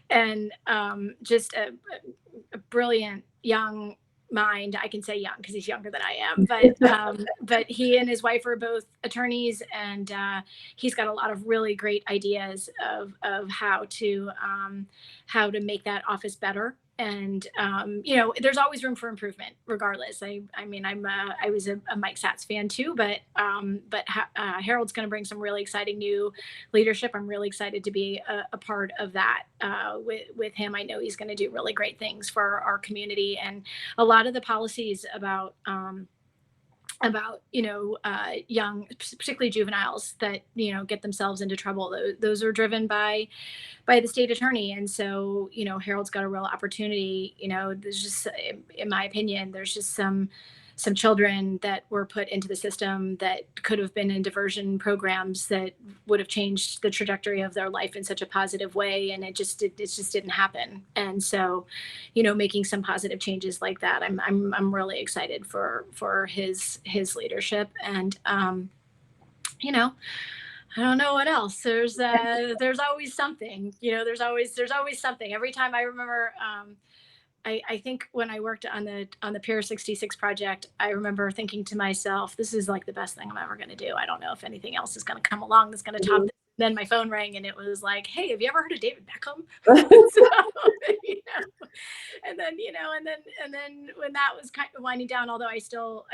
and just a brilliant young mind. I can say young because he's younger than I am, but he and his wife are both attorneys, and he's got a lot of really great ideas of how to make that office better. And there's always room for improvement, regardless. I mean, I was a Mike Satz fan too, but Harold's going to bring some really exciting new leadership. I'm really excited to be a part of that with him. I know he's going to do really great things for our community, and a lot of the policies about young, particularly juveniles, that get themselves into trouble. Those are driven by the state attorney. And so Harold's got a real opportunity. There's just, in my opinion, there's just some children that were put into the system that could have been in diversion programs that would have changed the trajectory of their life in such a positive way, and it just didn't happen. And so making some positive changes like that, I'm really excited for his leadership. And you know I don't know what else. There's always something. There's always something. Every time I remember, I think when I worked on the Pier 66 project, I remember thinking to myself, "This is like the best thing I'm ever going to do. I don't know if anything else is going to come along that's going to top Mhm. this." Then my phone rang, and it was like, "Hey, have you ever heard of David Beckham?" So, you know, and then when that was kind of winding down, although I still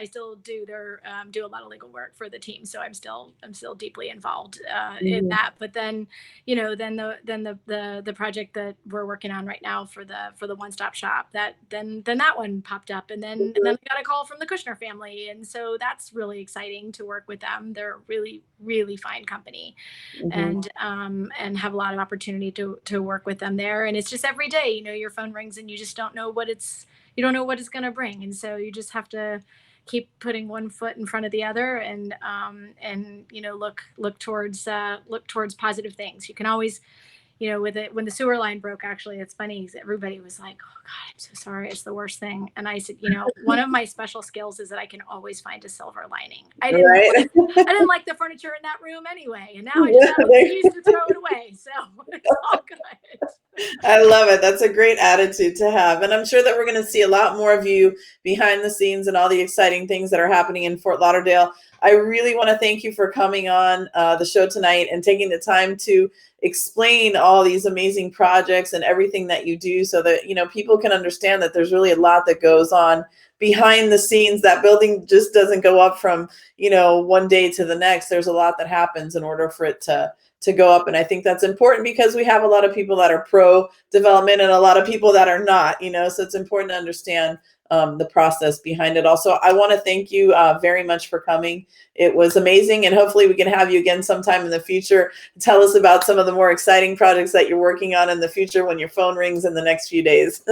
do a lot of legal work for the team, so I'm still deeply involved in Mhm. that. But then the project that we're working on right now for the one stop shop, then that one popped up, and then I got a call from the Kushner family, and so that's really exciting to work with them. They're a really really fine company, Mhm. and have a lot of opportunity to work with them there. And it's just every day, your phone rings, and you just don't know what it's going to bring, and so you just have to keep putting one foot in front of the other, and look towards positive things. when the sewer line broke, actually, it's funny because everybody was like, oh God, I'm so sorry. It's the worst thing. And I said, one of my special skills is that I can always find a silver lining. I didn't like the furniture in that room anyway. And now I just have an excuse to throw it away. So it's all good. I love it. That's a great attitude to have. And I'm sure that we're going to see a lot more of you behind the scenes and all the exciting things that are happening in Fort Lauderdale. I really want to thank you for coming on the show tonight and taking the time to explain all these amazing projects and everything that you do so that, people can understand that there's really a lot that goes on behind the scenes. That building just doesn't go up from, one day to the next. There's a lot that happens in order for it to go up. And I think that's important because we have a lot of people that are pro development and a lot of people that are not, so it's important to understand the process behind it. Also, I want to thank you very much for coming. It was amazing. And hopefully we can have you again sometime in the future. Tell us about some of the more exciting projects that you're working on in the future when your phone rings in the next few days.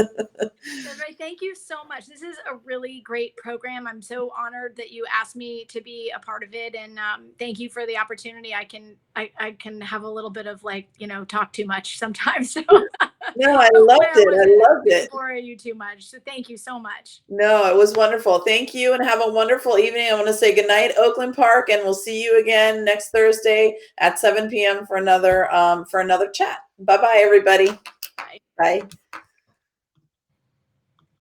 Thank you so much. This is a really great program. I'm so honored that you asked me to be a part of it. And thank you for the opportunity. I can have a little bit of talk too much sometimes. So no, I loved it. Bore you too much. So thank you so much. No, it was wonderful. Thank you and have a wonderful evening. I want to say good night, Oakland Park, and we'll see you again next Thursday at 7 p.m. for another chat. Bye-bye, everybody. Bye. Bye.